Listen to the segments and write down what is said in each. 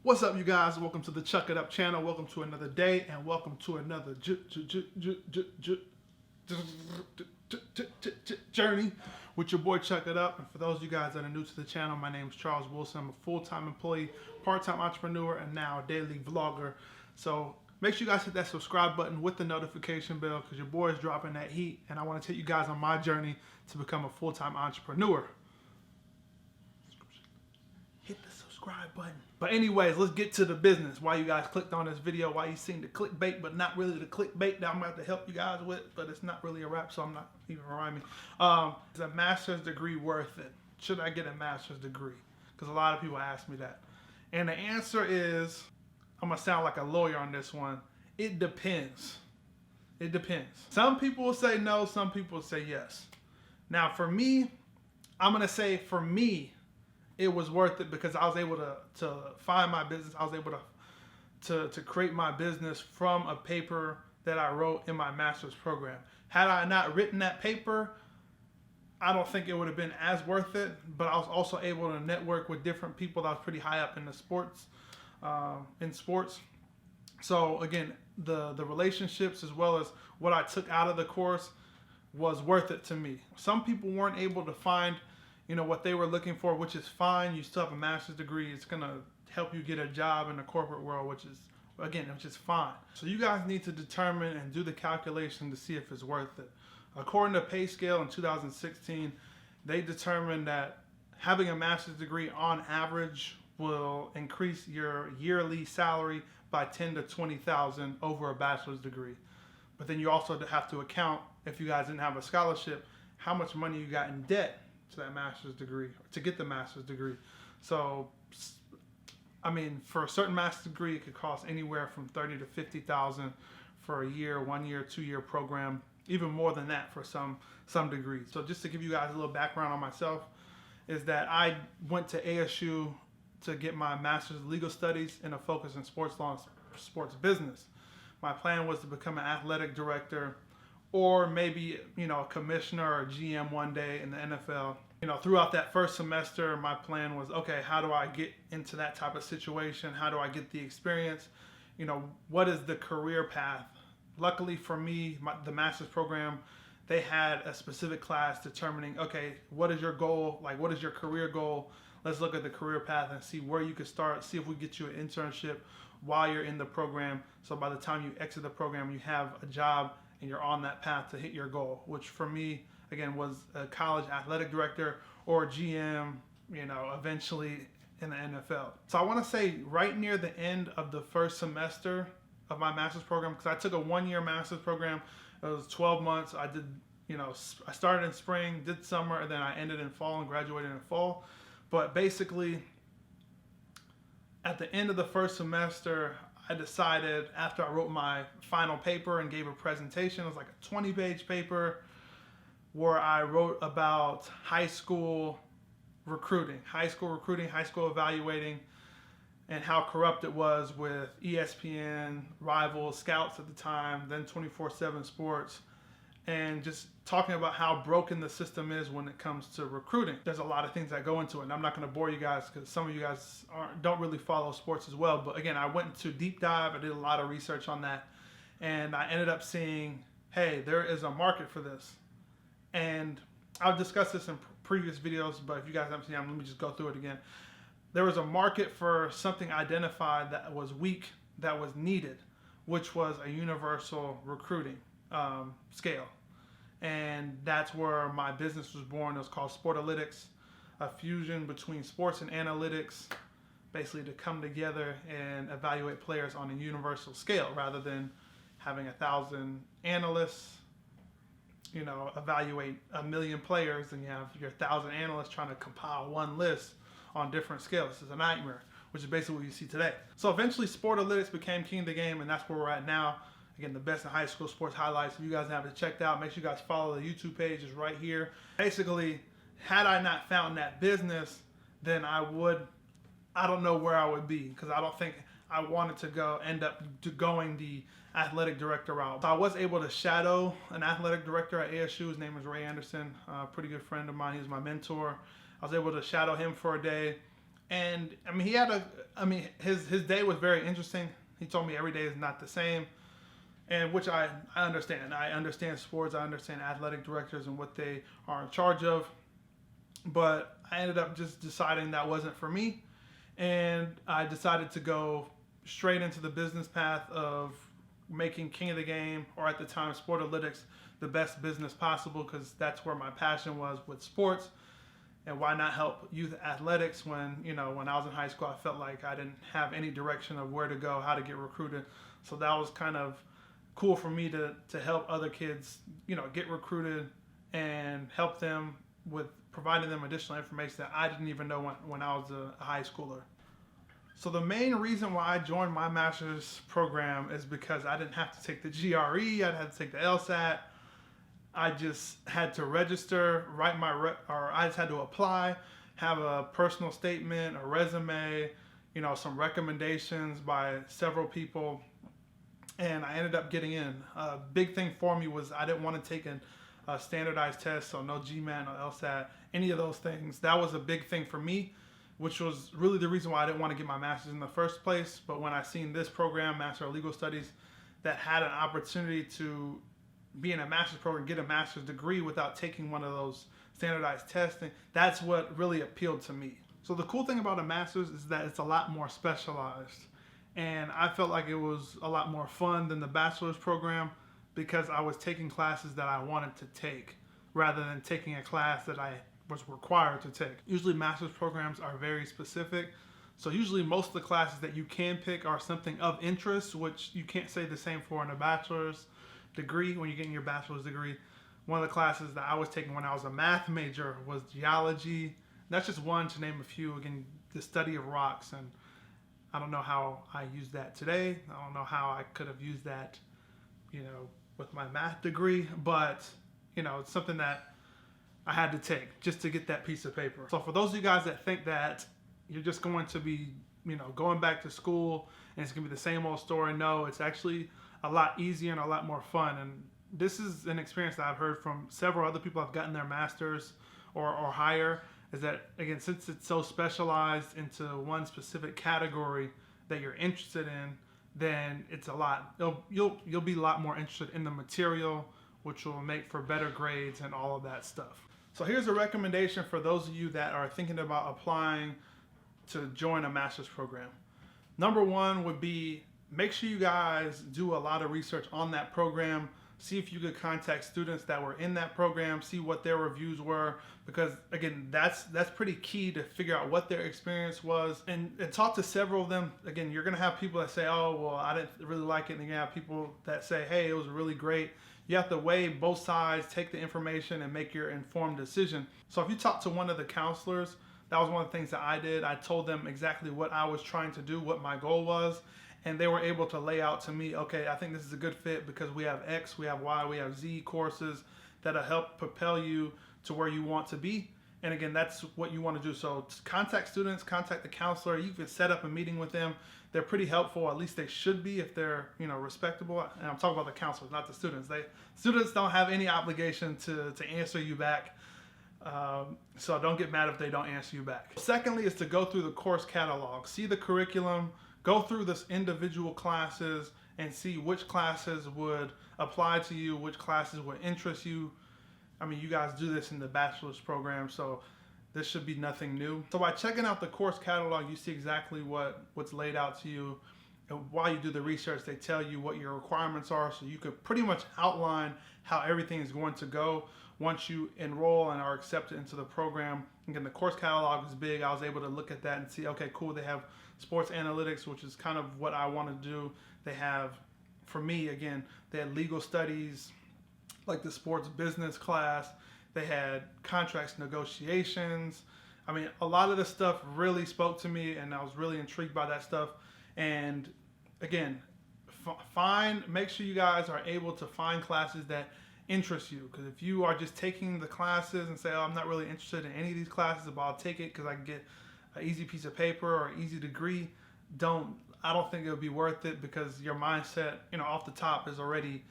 What's up, you guys? Welcome to the Chuck It Up channel. Welcome to another day, and welcome to another journey with your boy Chuck It Up. And for those of you guys that are new to the channel, my name is Charles Wilson. I'm a full-time employee, part-time entrepreneur, and now a daily vlogger. So make sure you guys hit that subscribe button with the notification bell because your boy is dropping that heat, and I want to take you guys on my journey to become a full-time entrepreneur. Hit the subscribe button. But anyways, let's get to the business. Why you guys clicked on this video, why you seen the clickbait, but not really the clickbait that I'm about to help you guys with, but it's not really a rap, so I'm not even rhyming. Is a master's degree worth it? Should I get a master's degree? Because a lot of people ask me that. And the answer is, I'm gonna sound like a lawyer on this one. It depends. It depends. Some people will say no, some people will say yes. Now for me, I'm gonna say for me, it was worth it because I was able to find my business. I was able to create my business from a paper that I wrote in my master's program. Had I not written that paper, I don't think it would have been as worth it, but I was also able to network with different people that was pretty high up in the sports. So again, the relationships as well as what I took out of the course was worth it to me. Some people weren't able to find what they were looking for, which is fine. You still have a master's degree. It's going to help you get a job in the corporate world, which is fine. So you guys need to determine and do the calculation to see if it's worth it. According to PayScale in 2016, they determined that having a master's degree on average will increase your yearly salary by $10,000 to $20,000 over a bachelor's degree. But then you also have to account, if you guys didn't have a scholarship, how much money you got in debt to that master's degree, to get the master's degree. So, I mean, for a certain master's degree, it could cost anywhere from $30,000 to $50,000 for a year, 1 year, 2 year program, even more than that for some degrees. So just to give you guys a little background on myself, is that I went to ASU to get my master's of legal studies and a focus in sports law and sports business. My plan was to become an athletic director, or maybe, a commissioner or a GM one day in the NFL. Throughout that first semester, my plan was, okay, how do I get into that type of situation? How do I get the experience? What is the career path? Luckily for me, the master's program, they had a specific class determining, okay, what is your goal? Like, what is your career goal? Let's look at the career path and see where you could start, see if we get you an internship while you're in the program. So by the time you exit the program, you have a job and you're on that path to hit your goal, which for me, again, was a college athletic director or GM, eventually in the NFL. So I want to say right near the end of the first semester of my master's program, because I took a 1 year master's program, it was 12 months. I did, I started in spring, did summer, and then I ended in fall and graduated in fall. But basically, at the end of the first semester, I decided, after I wrote my final paper and gave a presentation, it was like a 20-page paper where I wrote about high school recruiting, high school evaluating, and how corrupt it was with ESPN, Rivals, Scouts at the time, then 24/7 Sports, and just talking about how broken the system is when it comes to recruiting. There's a lot of things that go into it, and I'm not going to bore you guys because some of you guys don't really follow sports as well. But again, I went into deep dive. I did a lot of research on that, and I ended up seeing, hey, there is a market for this. And I've discussed this in previous videos, but if you guys haven't seen it, let me just go through it again. There was a market for something identified that was weak, that was needed, which was a universal recruiting scale. And that's where my business was born. It was called Sportalytics, a fusion between sports and analytics, basically to come together and evaluate players on a universal scale rather than having 1,000 analysts, evaluate 1 million players, and you have your 1,000 analysts trying to compile one list on different scales. This is a nightmare, which is basically what you see today. So eventually Sportalytics became king of the game, and that's where we're at now. Again, the best in high school sports highlights. If you guys haven't checked out, make sure you guys follow the YouTube page. It's right here. Basically, had I not found that business, then I don't know where I would be, because I don't think I wanted to end up going the athletic director route. So I was able to shadow an athletic director at ASU. His name is Ray Anderson, a pretty good friend of mine. He was my mentor. I was able to shadow him for a day, And I mean, his day was very interesting. He told me every day is not the same, and which I understand. I understand sports. I understand athletic directors and what they are in charge of. But I ended up just deciding that wasn't for me, and I decided to go straight into the business path of making King of the Game, or at the time Sportalytics, the best business possible, because that's where my passion was with sports. And why not help youth athletics when, when I was in high school, I felt like I didn't have any direction of where to go, how to get recruited. So that was kind of cool for me to help other kids, get recruited and help them with providing them additional information that I didn't even know when I was a high schooler. So the main reason why I joined my master's program is because I didn't have to take the GRE, I didn't have to take the LSAT. I just had to register, I just had to apply, have a personal statement, a resume, some recommendations by several people, and I ended up getting in. A big thing for me was I didn't want to take a standardized test, so no GMAT, no LSAT, any of those things. That was a big thing for me, which was really the reason why I didn't want to get my master's in the first place. But when I seen this program, Master of Legal Studies, that had an opportunity to be in a master's program, get a master's degree without taking one of those standardized testing, that's what really appealed to me. So the cool thing about a master's is that it's a lot more specialized. And I felt like it was a lot more fun than the bachelor's program because I was taking classes that I wanted to take rather than taking a class that I was required to take. Usually master's programs are very specific. So usually most of the classes that you can pick are something of interest, which you can't say the same for in a bachelor's degree. When you're getting your bachelor's degree, one of the classes that I was taking when I was a math major was geology. That's just one to name a few. Again, the study of rocks, and I don't know how I use that today. I don't know how I could have used that, with my math degree, but it's something that I had to take just to get that piece of paper. So for those of you guys that think that you're just going to be, going back to school and it's gonna be the same old story, no, it's actually a lot easier and a lot more fun. And this is an experience that I've heard from several other people who have gotten their masters or higher, is that, again, since it's so specialized into one specific category that you're interested in, then it's you'll be a lot more interested in the material, which will make for better grades and all of that stuff. So here's a recommendation for those of you that are thinking about applying to join a master's program. Number one would be, make sure you guys do a lot of research on that program. See if you could contact students that were in that program, see what their reviews were, because again, that's pretty key to figure out what their experience was, and talk to several of them. Again, you're gonna have people that say, oh, well, I didn't really like it, and you're gonna have people that say, hey, it was really great. You have to weigh both sides, take the information, and make your informed decision. So if you talk to one of the counselors, that was one of the things that I did. I told them exactly what I was trying to do, what my goal was, and they were able to lay out to me, okay, I think this is a good fit because we have X, we have Y, we have Z courses that'll help propel you to where you want to be. And again, that's what you want to do. So contact students, contact the counselor. You can set up a meeting with them. They're pretty helpful. At least they should be if they're, respectable. And I'm talking about the counselors, not the students. Students don't have any obligation to answer you back. So don't get mad if they don't answer you back. Secondly, is to go through the course catalog, see the curriculum, go through this individual classes and see which classes would apply to you, which classes would interest you. I mean, you guys do this in the bachelor's program, so this should be nothing new. So by checking out the course catalog, you see exactly what's laid out to you. And while you do the research, they tell you what your requirements are, so you could pretty much outline how everything is going to go once you enroll and are accepted into the program. Again, the course catalog is big. I was able to look at that and see, okay, cool, they have sports analytics, which is kind of what I want to do. They have, for me, again, they had legal studies, like the sports business class. They had contracts negotiations. I mean, a lot of the stuff really spoke to me, and I was really intrigued by that stuff. And again, make sure you guys are able to find classes that interest you, because if you are just taking the classes and say, oh, I'm not really interested in any of these classes, but I'll take it because I can get an easy piece of paper or an easy degree, I don't think it would be worth it, because your mindset, off the top is already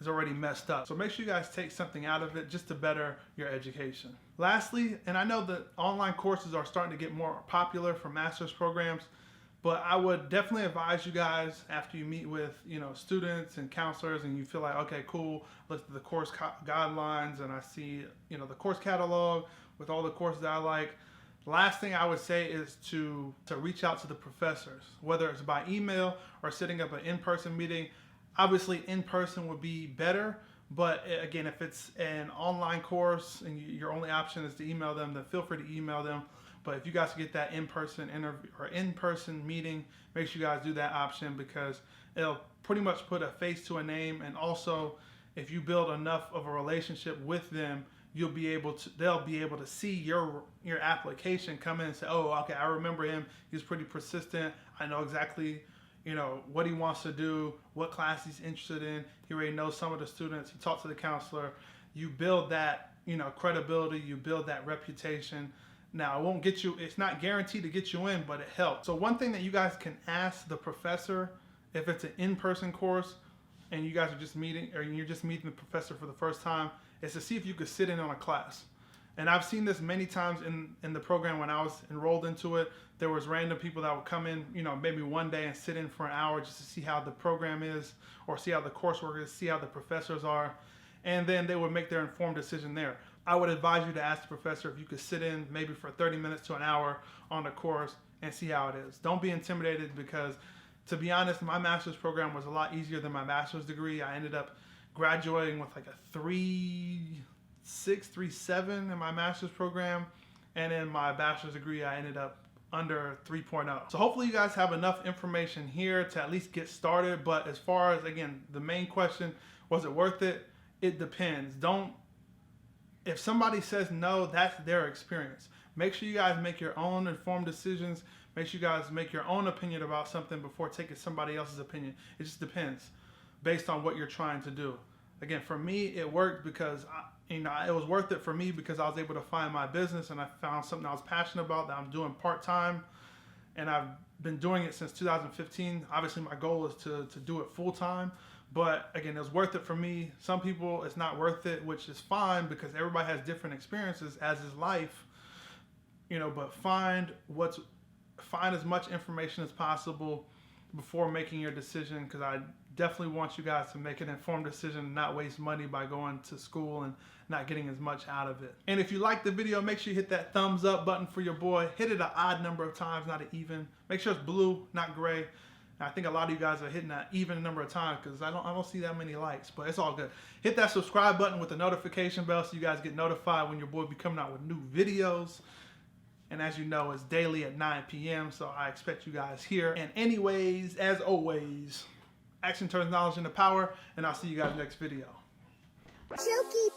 is already messed up. So make sure you guys take something out of it just to better your education. Lastly, and I know that online courses are starting to get more popular for master's programs, but I would definitely advise you guys, after you meet with, students and counselors and you feel like, okay, cool, look at the course guidelines and I see, the course catalog with all the courses that I like. The last thing I would say is to reach out to the professors, whether it's by email or setting up an in-person meeting. Obviously, in-person would be better, but again, if it's an online course and your only option is to email them, then feel free to email them. But if you guys get that in-person interview or in-person meeting, make sure you guys do that option, because it'll pretty much put a face to a name. And also, if you build enough of a relationship with them, they'll be able to see your application come in and say, oh, okay, I remember him. He's pretty persistent. I know exactly, what he wants to do, what class he's interested in. He already knows some of the students. He talks to the counselor. You build that, credibility. You build that reputation. Now, it won't get you, it's not guaranteed to get you in, but it helps. So one thing that you guys can ask the professor, if it's an in-person course and you guys are just meeting, or you're just meeting the professor for the first time, is to see if you could sit in on a class. And I've seen this many times in the program when I was enrolled into it. There was random people that would come in, maybe one day and sit in for an hour just to see how the program is, or see how the coursework is, see how the professors are. And then they would make their informed decision there. I would advise you to ask the professor if you could sit in maybe for 30 minutes to an hour on the course and see how it is. Don't be intimidated, because to be honest, my master's program was a lot easier than my bachelor's degree. I ended up graduating with like a 3.6, 3.7 in my master's program. And in my bachelor's degree, I ended up under 3.0. So hopefully you guys have enough information here to at least get started. But as far as, again, the main question, was it worth it? It depends. If somebody says no, that's their experience. Make sure you guys make your own informed decisions. Make sure you guys make your own opinion about something before taking somebody else's opinion. It just depends based on what you're trying to do. Again, for me, it worked because it was worth it for me because I was able to find my business and I found something I was passionate about that I'm doing part-time, and I've been doing it since 2015. Obviously, my goal is to do it full-time. But again, it was worth it for me. Some people, it's not worth it, which is fine because everybody has different experiences, as is life. But find as much information as possible before making your decision, because I definitely want you guys to make an informed decision and not waste money by going to school and not getting as much out of it. And if you like the video, make sure you hit that thumbs up button for your boy. Hit it an odd number of times, not an even. Make sure it's blue, not gray. I think a lot of you guys are hitting that even number of times because I don't see that many likes, but it's all good. Hit that subscribe button with the notification bell so you guys get notified when your boy be coming out with new videos. And as you know, it's daily at 9 p.m. So I expect you guys here. And anyways, as always, action turns knowledge into power, and I'll see you guys next video. Jokey